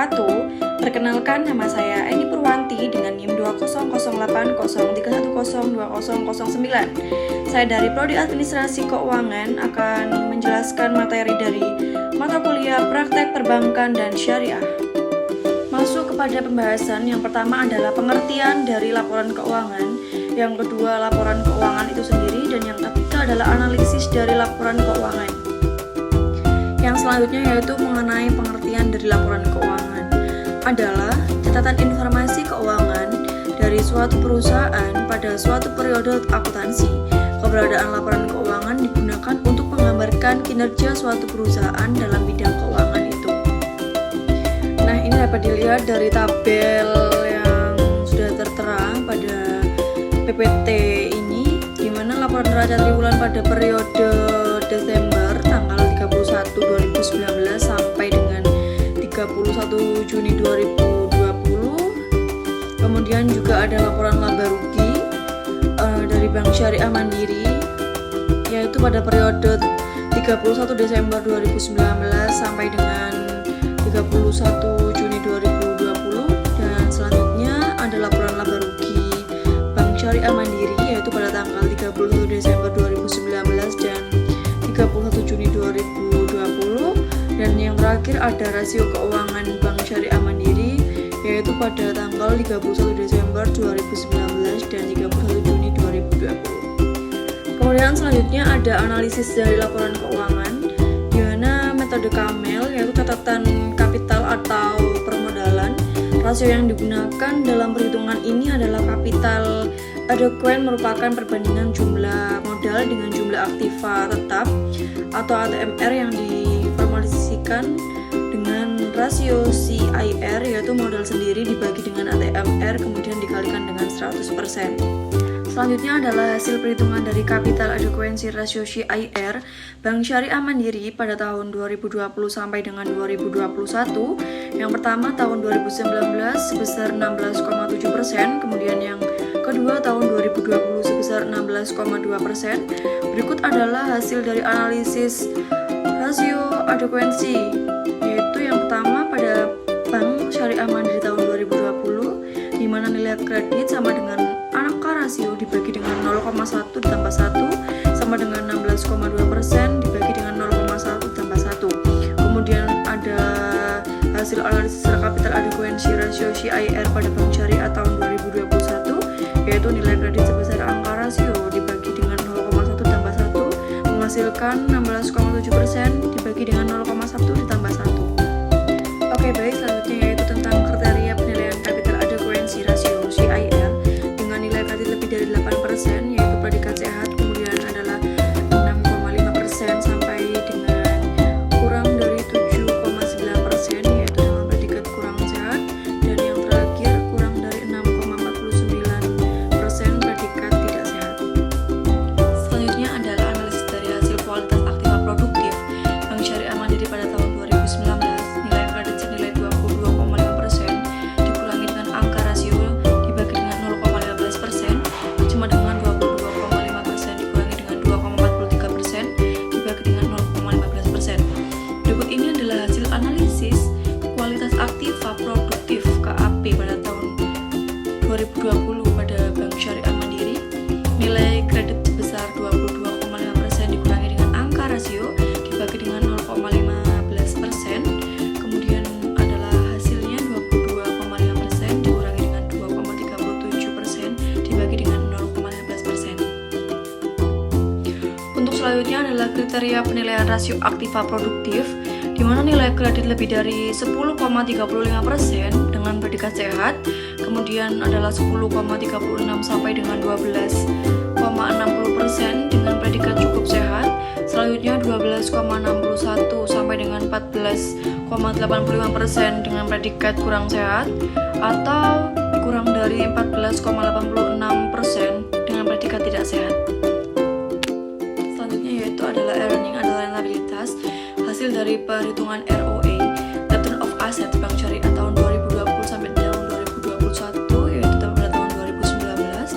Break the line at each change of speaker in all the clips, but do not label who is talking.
wabarakatuh. Perkenalkan, nama saya Eni Purwanti dengan NIM 2008031102009. Saya dari Prodi Administrasi Keuangan akan menjelaskan materi dari mata kuliah Praktek Perbankan dan Syariah. Masuk kepada pembahasan, yang pertama adalah pengertian dari laporan keuangan, yang kedua laporan keuangan itu sendiri, dan yang ketiga adalah analisis dari laporan keuangan. Yang selanjutnya yaitu mengenai pengertian dari laporan keuangan adalah catatan informasi keuangan dari suatu perusahaan pada suatu periode akuntansi. Keberadaan laporan keuangan digunakan untuk menggambarkan kinerja suatu perusahaan dalam bidang keuangan itu. Nah, ini dapat dilihat dari tabel yang sudah tertera pada PPT ini, di mana laporan neraca triwulan pada periode Desember tanggal 31 2019 sampai dengan 31 Juni 2020. Kemudian juga ada laporan laba rugi dari Bank Syariah Mandiri, yaitu pada periode 31 Desember 2019 sampai dengan 31 Juni 2020. Dan selanjutnya ada laporan laba rugi Bank Syariah Mandiri, yaitu pada tanggal 31 Desember 2019 dan 31 Juni 2020. Dan yang terakhir ada rasio keuangan Bank Syariah Mandiri, yaitu pada tanggal 31 Desember 2019 dan 31 Juni 2020. Kemudian selanjutnya ada analisis dari laporan keuangan, di mana metode Kamel, yaitu catatan kapital atau permodalan. Rasio yang digunakan dalam perhitungan ini adalah kapital adekuen, merupakan perbandingan jumlah modal dengan jumlah aktiva tetap atau ATMR yang diformulasikan dengan rasio CIR, yaitu modal sendiri dibagi dengan ATMR kemudian dikalikan dengan 100%. Selanjutnya adalah hasil perhitungan dari kapital adekuensi rasio CIR Bank Syariah Mandiri pada tahun 2020 sampai dengan 2021. Yang pertama tahun 2019 sebesar 16,7%, kemudian yang kedua tahun 2020 sebesar 16,2%. Berikut adalah hasil dari analisis rasio adekuensi, yaitu yang pertama pada Bank Syariah Mandiri tahun 2020, di mana nilai kredit sama dengan angka rasio dibagi dengan 0,1 ditambah 1 sama dengan 16,2% dibagi dengan 0,1 ditambah 1. Kemudian ada hasil analisis kapital adekuensi rasio CIR pada Bank Syariah tahun 2021, yaitu nilai kredit sebesar angka rasio dibagi dengan 0,1 tambah 1 menghasilkan 16,7% dibagi dengan 0,1 ditambah 1. Oke, baik, selanjutnya yaitu tentang kriteria penilaian kapital adekuensi rasio CIR dengan nilai kredit lebih dari 8%, yaitu predikat sehat, kemudian adalah 6,5% sampai dengan kurang dari 7,9%, yaitu dengan predikat kurang sehat, dan yang terakhir kurang dari 6,49% predikat tidak sehat. Selanjutnya adalah analisis dari hasil kualitas aktiva produktif Bank Syariah Mandiri pada tahun 2019. Nilai kredit senilai 22,5% dikurangi dengan angka rasio dibagi dengan 0,15% sama dengan 22,5% dikurangi dengan 2,43% dibagi dengan 0,15%. Berikut ini adalah hasil analisis kualitas aktiva produktif KAP pada tahun 2020 pada Bank Syariah Mandiri. Nilai kredit sebesar 22,5% dikurangi dengan angka rasio dibagi dengan 0,15%. Kemudian adalah hasilnya 22,5% dikurangi dengan 2,37% dibagi dengan 0,15%. Untuk selanjutnya adalah kriteria penilaian rasio aktiva produktif, di mana nilai kredit lebih dari 10,35% dengan predikat sehat, kemudian adalah 10,36 sampai dengan 12,60% dengan predikat cukup sehat, selanjutnya 12,61 sampai dengan 14,85% dengan predikat kurang sehat, atau kurang dari 14,86% dengan predikat tidak sehat. Selanjutnya yaitu adalah earning adalah rentabilitas, hasil dari perhitungan ROE Return of Asset Bank Syariah tahun 2020 sampai tahun 2021, yaitu pada tahun 2019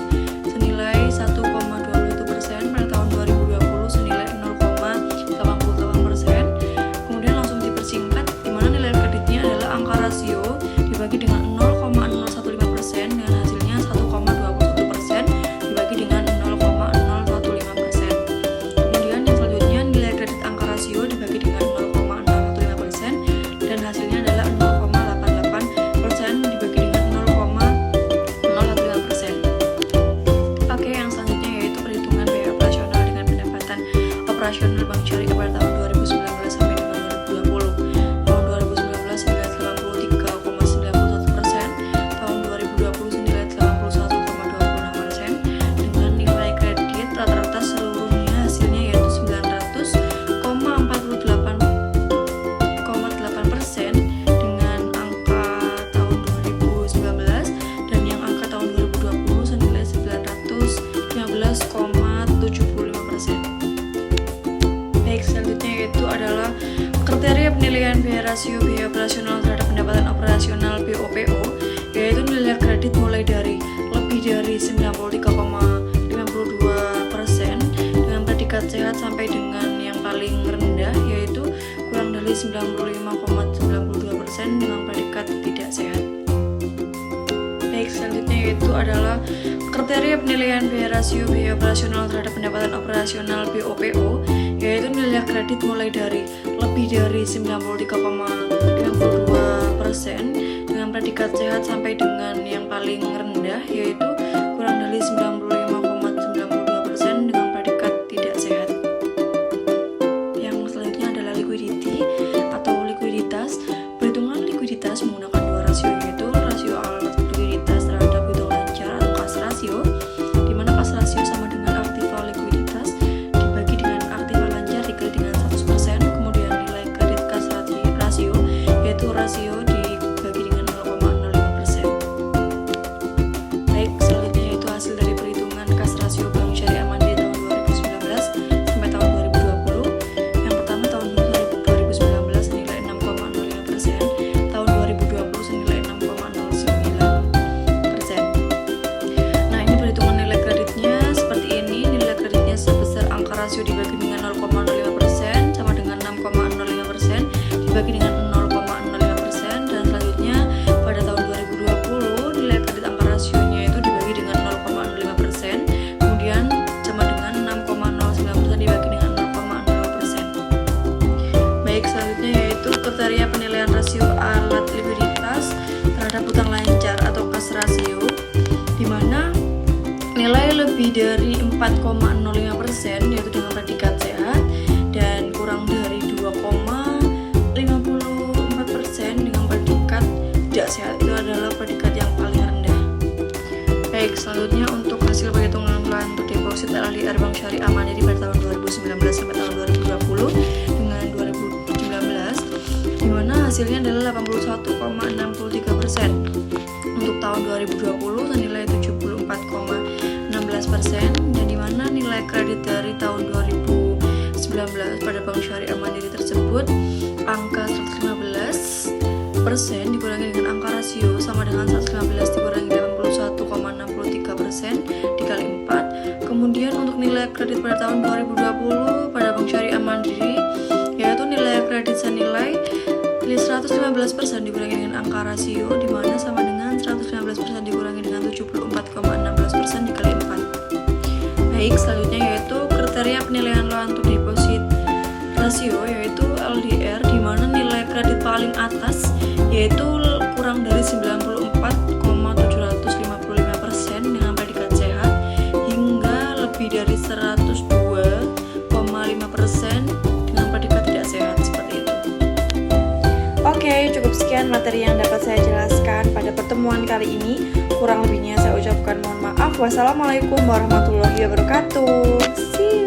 senilai 1,21%, pada tahun 2020 senilai 0,88%. Kemudian langsung dipersingkat, di mana nilai kreditnya adalah angka rasio rasio biaya operasional terhadap pendapatan operasional BOPO, yaitu nilai kredit mulai dari lebih dari 93,52% dengan predikat sehat sampai dengan yang paling rendah yaitu kurang dari 95,92% dengan predikat tidak sehat. Baik, selanjutnya yaitu adalah kriteria penilaian biaya rasio biaya operasional terhadap pendapatan operasional BOPO, yaitu nilai kredit mulai dari lebih dari 93,52% dengan predikat sehat sampai dengan yang paling rendah yaitu kurang dari 95,92% dengan predikat tidak sehat. Yang selanjutnya adalah liquidity atau likuiditas. Perhitungan likuiditas menggunakan dua rasio, yaitu rasio alat likuiditas terhadap hitung lancar atau kas rasio, di mana kas rasio sama dengan aktiva likuiditas dibagi dengan aktiva lancar dikali dengan 100%, kemudian nilai kredit kas rasio yaitu rasio dibagi dengan 0,05%. Baik, selanjutnya yaitu hasil dari perhitungan kas rasio Bank Syariah Mandiri tahun 2019 sampai tahun 2020. Yang pertama tahun 2019 senilai 6,05%, tahun 2020 senilai 6,09%. Nah, ini perhitungan nilai kreditnya seperti ini. Nilai kreditnya sebesar angka rasio dibagi dengan 0,05% sama dengan 6,05% dibagi dengan 0,05%, dan selanjutnya pada tahun 2020 nilai kredit angka rasionya itu dibagi dengan 0,05%, kemudian sama dengan 6,09% dibagi dengan 0,05%. Baik, selanjutnya yaitu kriteria penilaian rasio alat likuiditas terhadap hutang lancar atau kas rasio, di mana nilai lebih dari 4,05% yaitu dengan predikat sehat dan kurang dari 2,54% dengan predikat tidak sehat, itu adalah predikat yang paling rendah. Baik, selanjutnya untuk hasil perhitungan plan untuk deposit LDR Bank Syariah Mandiri pada tahun 2019 sampai tahun 2020 dengan 2019, di mana hasilnya adalah 81,63%. Untuk tahun 2020 senilai 74,16%, dan di mana nilai kredit dari tahun 2019 pada Bank Syariah Mandiri tersebut angka 115% dikurangi dengan angka rasio sama dengan 115 dikurangi 81,63% dikali 4. Kemudian untuk nilai kredit pada tahun 2020 pada Bank Syariah Mandiri, yaitu nilai kredit senilai 115% dikurangi dengan angka rasio, di mana sama dengan 115% dikurangi dengan 74,16% dikali 4. Baik, selanjutnya yaitu kriteria penilaian loan to deposit rasio, yaitu LDR, di mana nilai kredit paling atas yaitu kurang dari 94,755% dengan predikat sehat hingga lebih dari 102,5% dengan predikat tidak sehat, seperti itu. Oke, cukup sekian materi yang dapat saya jelaskan pada pertemuan kali ini. Kurang lebihnya saya ucapkan mohon maaf. Wassalamualaikum warahmatullahi wabarakatuh. See you.